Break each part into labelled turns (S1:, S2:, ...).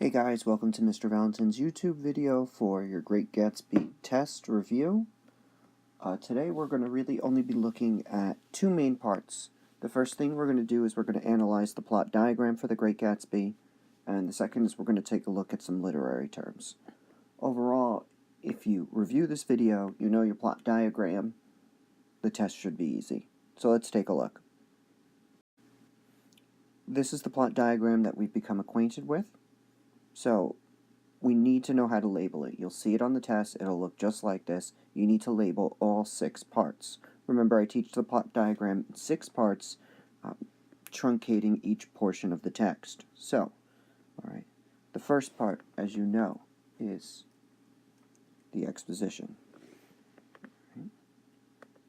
S1: Hey guys, welcome to Mr. Valentine's YouTube video for your Great Gatsby test review. Today we're going to really only be looking at two main parts. The first thing we're going to do is we're going to analyze the plot diagram for the Great Gatsby, and the second is we're going to take a look at some literary terms. Overall, if you review this video, you know your plot diagram, the test should be easy. So let's take a look. This is the plot diagram that we've become acquainted with. So, we need to know how to label it. You'll see it on the test. It'll look just like this. You need to label all 6 parts. Remember, I teach the plot diagram in 6 parts, truncating each portion of the text. So, alright, the first part, as you know, is the exposition.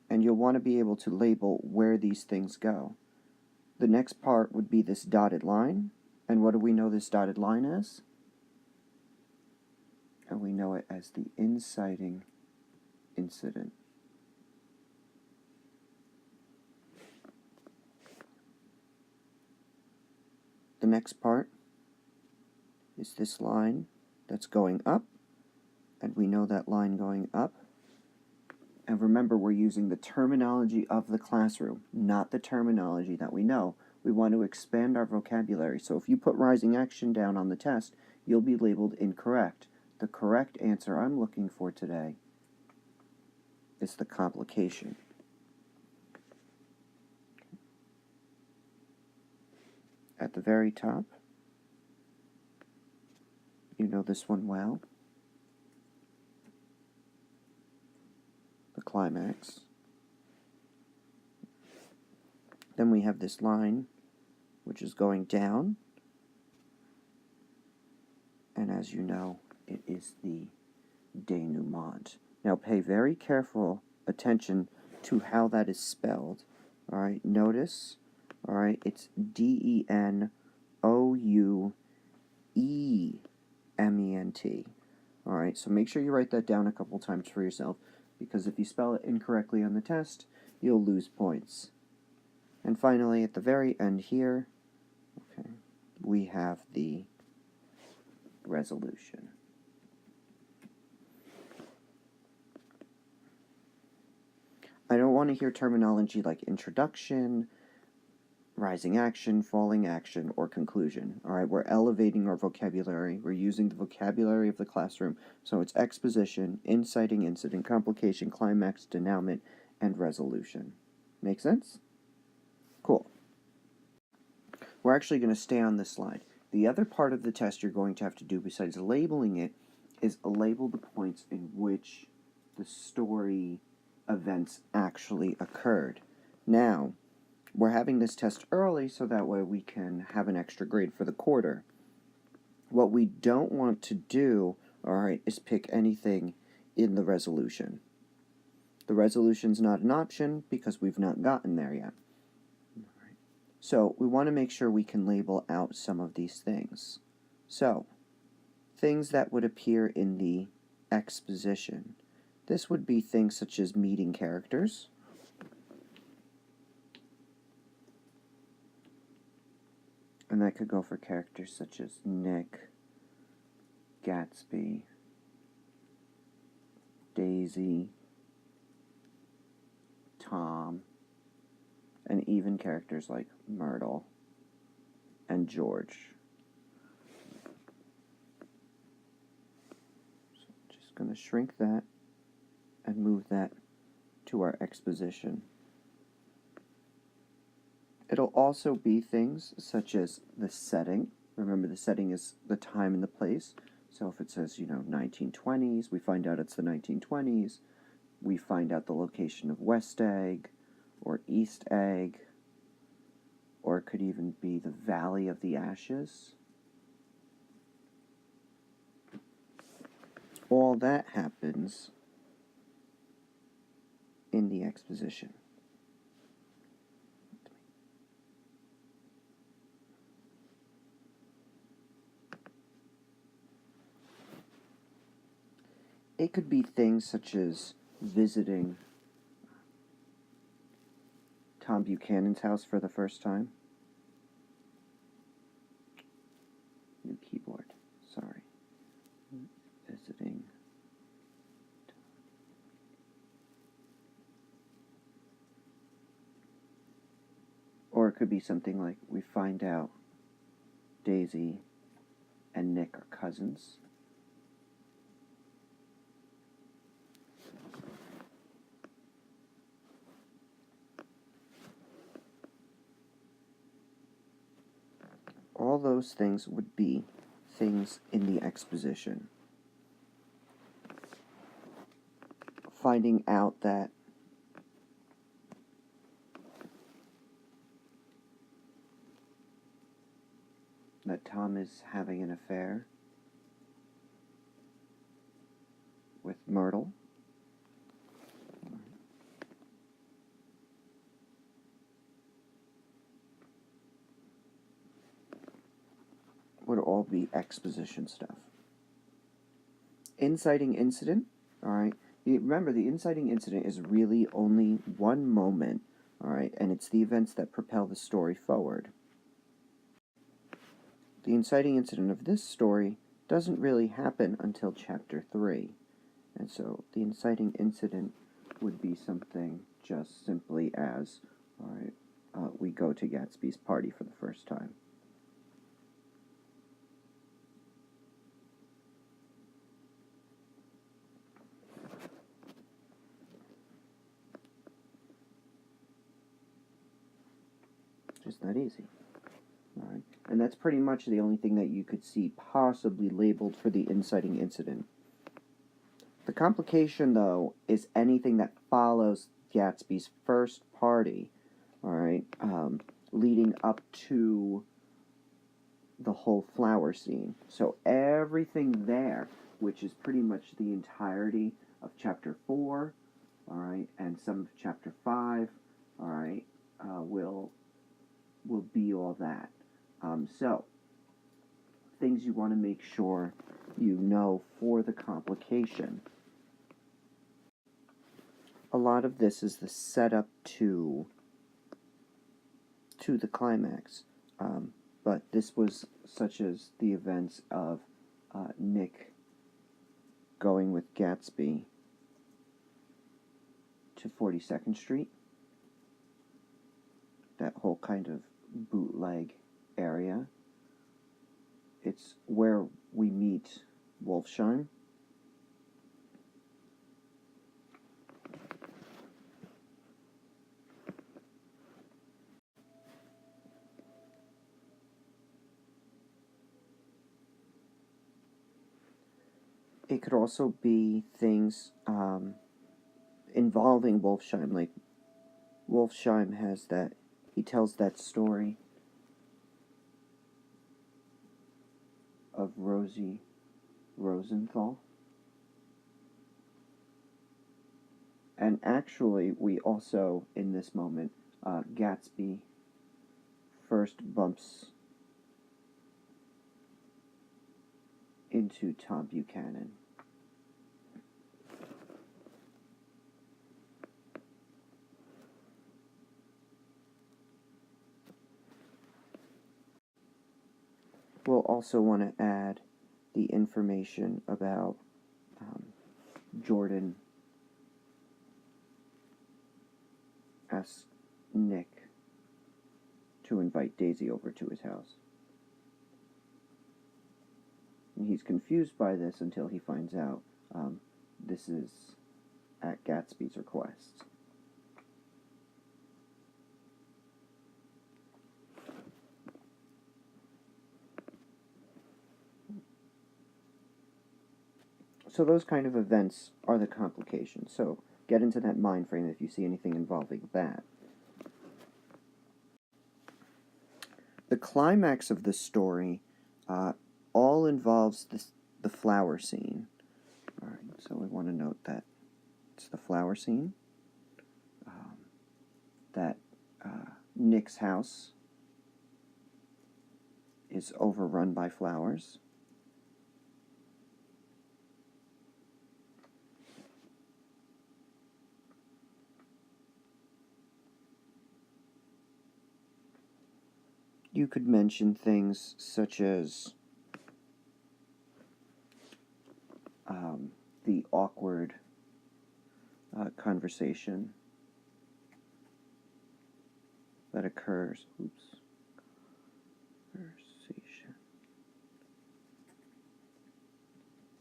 S1: And you'll want to be able to label where these things go. The next part would be this dotted line. And what do we know this dotted line is? And we know it as the inciting incident. The next part is this line that's going up, and we know that line going up. And remember, we're using the terminology of the classroom, not the terminology that we know. We want to expand our vocabulary, so if you put rising action down on the test, you'll be labeled incorrect. The correct answer I'm looking for today is the complication. At the very top, you know this one well, the climax. Then we have this line, which is going down, and as you know, it is the denouement. Now pay very careful attention to how that is spelled. Alright, notice, alright, it's D-E-N-O-U-E-M-E-N-T. Alright, so make sure you write that down a couple times for yourself, because if you spell it incorrectly on the test, you'll lose points. And finally, at the very end here, okay, we have the resolution. I don't want to hear terminology like introduction, rising action, falling action, or conclusion. Alright, we're elevating our vocabulary. We're using the vocabulary of the classroom. So it's exposition, inciting incident, complication, climax, denouement, and resolution. Make sense? Cool. We're actually going to stay on this slide. The other part of the test you're going to have to do besides labeling it is label the points in which the story events actually occurred. Now, we're having this test early so that way we can have an extra grade for the quarter. What we don't want to do, alright, is pick anything in the resolution. The resolution's not an option because we've not gotten there yet. So, we want to make sure we can label out some of these things. So, things that would appear in the exposition. This would be things such as meeting characters, and that could go for characters such as Nick, Gatsby, Daisy, Tom, and even characters like Myrtle and George. So I'm just going to shrink that and move that to our exposition. It'll also be things such as the setting. Remember, the setting is the time and the place. So if it says, 1920s, we find out it's the 1920s. We find out the location of West Egg or East Egg, or it could even be the Valley of the Ashes. All that happens in the exposition. It could be things such as visiting Tom Buchanan's house for the first time. New keyboard. be something like we find out Daisy and Nick are cousins. All those things would be things in the exposition. Finding out that Tom is having an affair with Myrtle. Would all be exposition stuff. Inciting incident, alright? Remember, the inciting incident is really only one moment, alright? And it's the events that propel the story forward. The inciting incident of this story doesn't really happen until chapter 3. And so the inciting incident would be something just simply as, alright, we go to Gatsby's party for the first time. Just not easy. Alright. And that's pretty much the only thing that you could see possibly labeled for the inciting incident. The complication, though, is anything that follows Gatsby's first party, alright, leading up to the whole flower scene. So everything there, which is pretty much the entirety of chapter 4, alright, and some of chapter 5, alright, will be all that. So, things you want to make sure you know for the complication. A lot of this is the setup to the climax. But this was such as the events of Nick going with Gatsby to 42nd Street. That whole kind of bootleg area. It's where we meet Wolfsheim. It could also be things involving Wolfsheim, like Wolfsheim has that, he tells that story of Rosie Rosenthal. And actually, we also, in this moment, Gatsby first bumps into Tom Buchanan. We'll also want to add the information about Jordan asks Nick to invite Daisy over to his house. And he's confused by this until he finds out this is at Gatsby's request. So those kind of events are the complications. So get into that mind frame if you see anything involving that. The climax of the story all involves the flower scene. All right, so we want to note that it's the flower scene, that Nick's house is overrun by flowers. You could mention things such as the awkward conversation that occurs. Oops.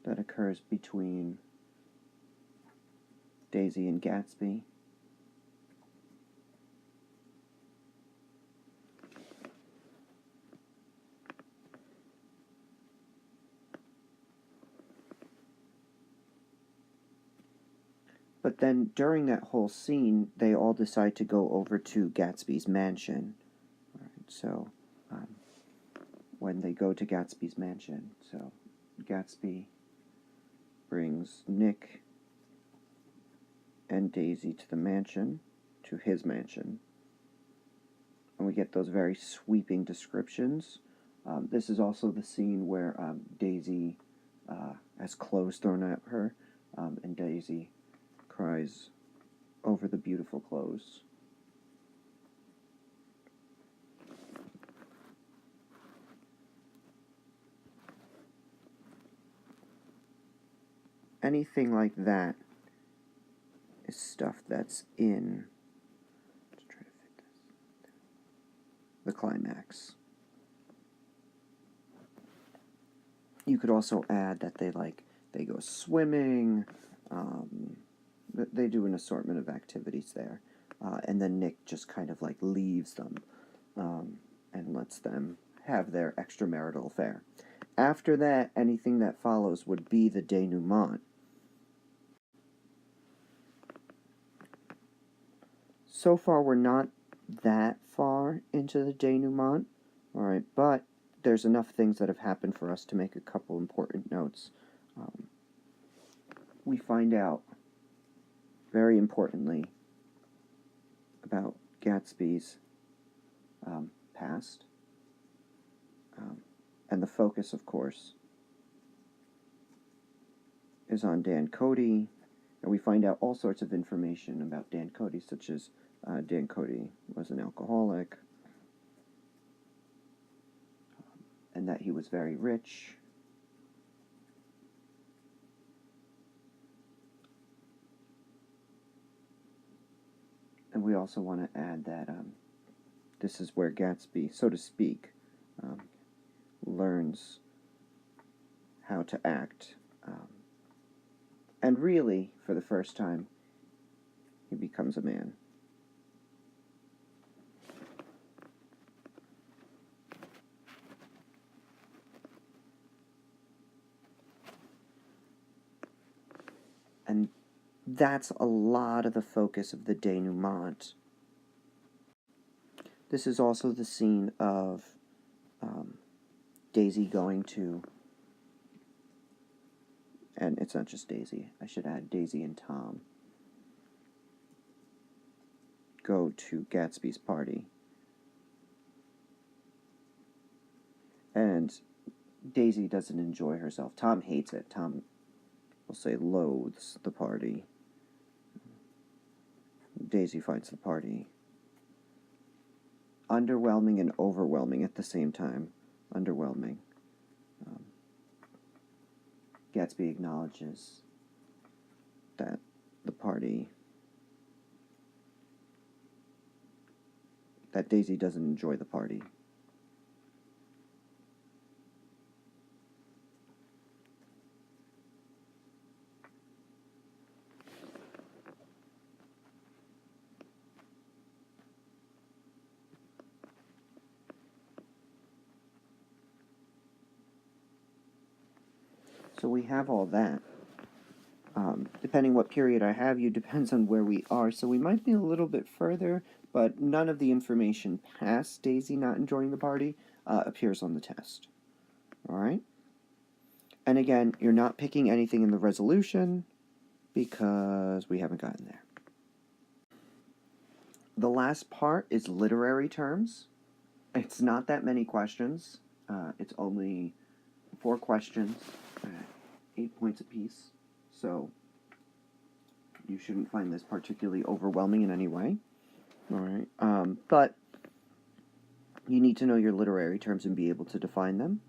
S1: that occurs between Daisy and Gatsby. But then during that whole scene, they all decide to go over to Gatsby's mansion. All right, so when they go to Gatsby's mansion, so Gatsby brings Nick and Daisy to the mansion, to his mansion. And we get those very sweeping descriptions. This is also the scene where Daisy has clothes thrown at her, and Daisy cries over the beautiful clothes. Anything like that is stuff that's in, let's try to fit this, the climax. You could also add that they go swimming, they do an assortment of activities there, and then Nick just kind of leaves them and lets them have their extramarital affair. After that, anything that follows would be the denouement. So far, we're not that far into the denouement, all right, but there's enough things that have happened for us to make a couple important notes. We find out, very importantly, about Gatsby's past, and the focus, of course, is on Dan Cody, and we find out all sorts of information about Dan Cody, such as Dan Cody was an alcoholic, and that he was very rich. And we also want to add that this is where Gatsby, so to speak, learns how to act. And really, for the first time, he becomes a man. And that's a lot of the focus of the denouement. This is also the scene of Daisy going to, and it's not just Daisy, I should add Daisy and Tom, go to Gatsby's party. And Daisy doesn't enjoy herself. Tom hates it. Tom will say loathes the party. Daisy finds the party underwhelming and overwhelming at the same time. Underwhelming. Gatsby acknowledges that the party, that Daisy doesn't enjoy the party. So we have all that. Depending what period I have you depends on where we are. So we might be a little bit further, but none of the information past Daisy not enjoying the party appears on the test. Alright? And again, you're not picking anything in the resolution because we haven't gotten there. The last part is literary terms. It's not that many questions. It's only 4 questions, 8 points apiece. So you shouldn't find this particularly overwhelming in any way. All right, but you need to know your literary terms and be able to define them.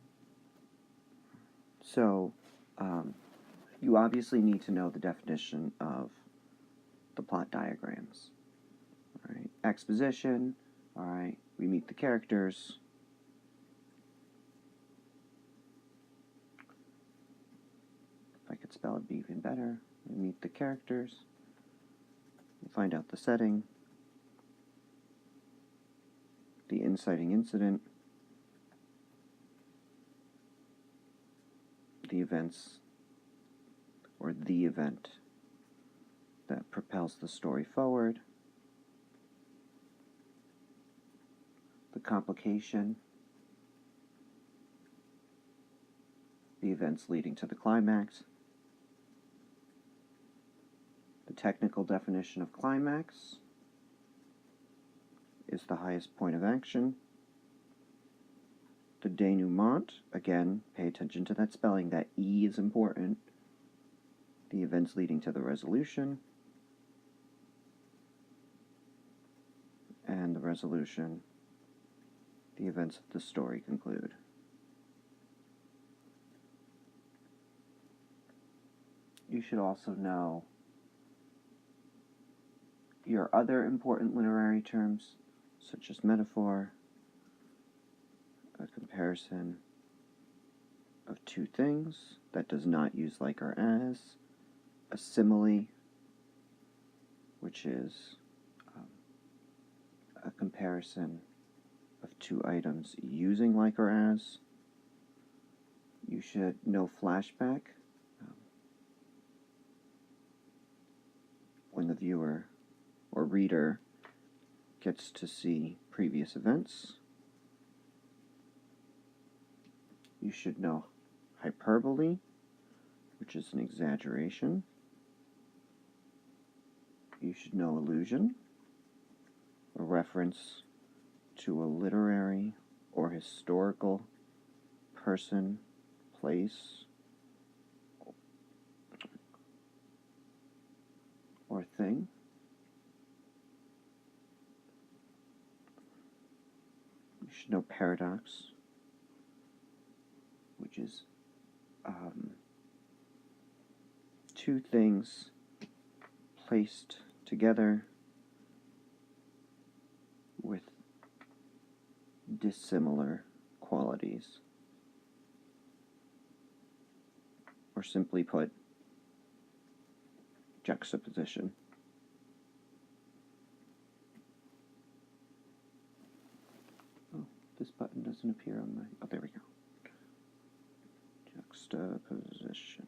S1: So you obviously need to know the definition of the plot diagrams. All right, exposition. All right, we meet the characters. could spell it be even better. We meet the characters. We find out the setting. The inciting incident. The events, or the event that propels the story forward. The complication. The events leading to the climax. The technical definition of climax is the highest point of action. The denouement, again, pay attention to that spelling, that E is important. The events leading to the resolution. And the resolution, the events of the story conclude. You should also know your other important literary terms, such as metaphor, a comparison of two things that does not use like or as, a simile, which is a comparison of two items using like or as. You should know flashback, when the viewer or reader gets to see previous events. You should know hyperbole, which is an exaggeration. You should know allusion, a reference to a literary or historical person, place, or thing. You should know paradox, which is two things placed together with dissimilar qualities. Or simply put, juxtaposition. Oh, this button doesn't appear on my... Oh, there we go. Juxtaposition.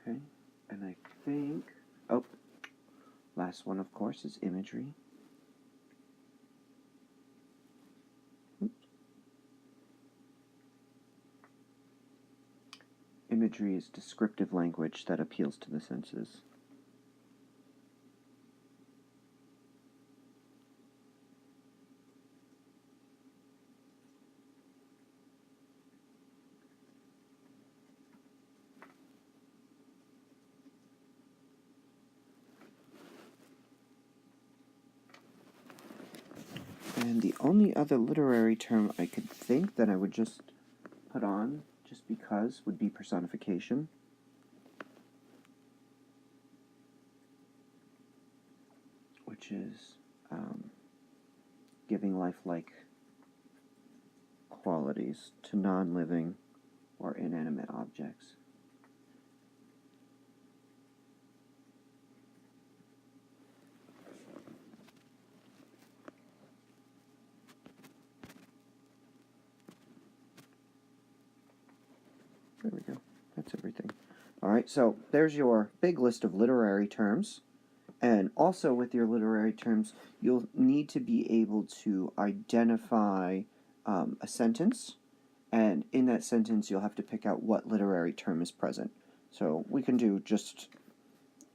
S1: Okay, and I think... Oh, last one, of course, is imagery. Imagery is descriptive language that appeals to the senses. And the only other literary term I could think that I would just put on, just because, would be personification. Which is giving lifelike qualities to non-living or inanimate objects. There we go. That's everything. All right, so there's your big list of literary terms. And also with your literary terms, you'll need to be able to identify a sentence. And in that sentence, you'll have to pick out what literary term is present. So we can do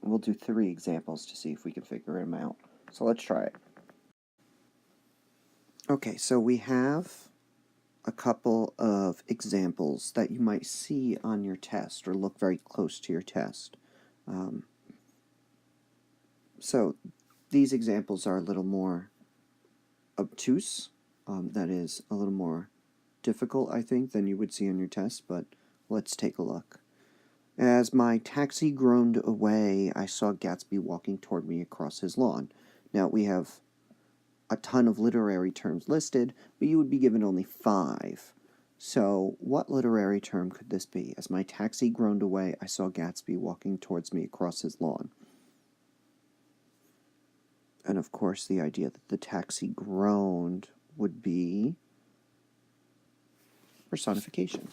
S1: we'll do 3 examples to see if we can figure them out. So let's try it. Okay, so we have a couple of examples that you might see on your test or look very close to your test. So these examples are a little more obtuse, that is a little more difficult, I think, than you would see on your test, but let's take a look. As my taxi groaned away, I saw Gatsby walking toward me across his lawn. Now, we have a ton of literary terms listed, but you would be given only 5. So, what literary term could this be? As my taxi groaned away, I saw Gatsby walking towards me across his lawn. And of course, the idea that the taxi groaned would be personification.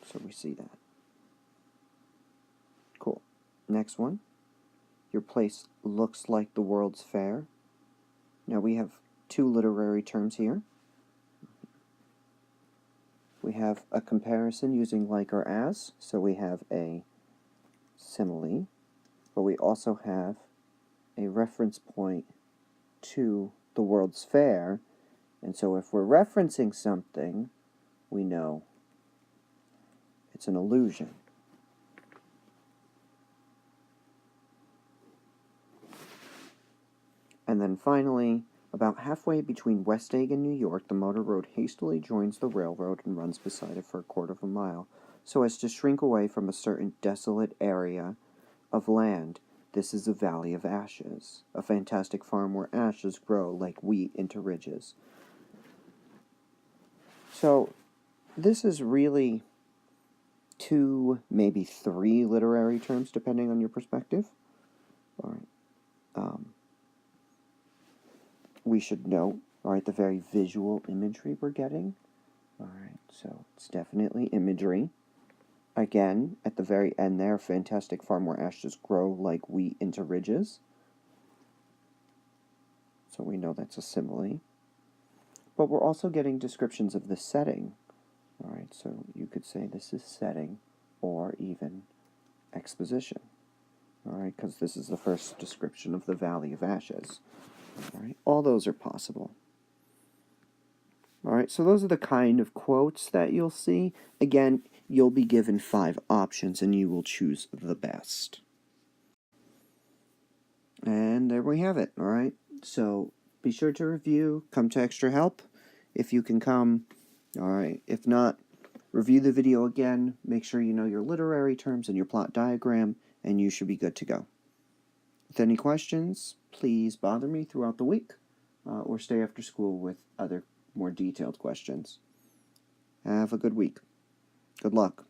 S1: So we see that. Cool. Next one. Your place looks like the World's Fair. Now we have two literary terms here. We have a comparison using like or as, so we have a simile, but we also have a reference point to the World's Fair, and so if we're referencing something, we know it's an allusion. And then finally, about halfway between West Egg and New York, the motor road hastily joins the railroad and runs beside it for a quarter of a mile, so as to shrink away from a certain desolate area of land. This is a valley of ashes, a fantastic farm where ashes grow like wheat into ridges. So, this is really two, maybe three literary terms, depending on your perspective. All right. We should note, all right, the very visual imagery we're getting. All right, so it's definitely imagery. Again, at the very end there, fantastic farm where ashes grow like wheat into ridges. So we know that's a simile. But we're also getting descriptions of the setting. All right, so you could say this is setting or even exposition. All right, because this is the first description of the Valley of Ashes. All right, all those are possible. All right, so those are the kind of quotes that you'll see. Again, you'll be given 5 options and you will choose the best. And there we have it, all right? So be sure to review, come to Extra Help if you can come. All right, if not, review the video again, make sure you know your literary terms and your plot diagram, and you should be good to go. With any questions, please bother me throughout the week or stay after school with other more detailed questions. Have a good week. Good luck.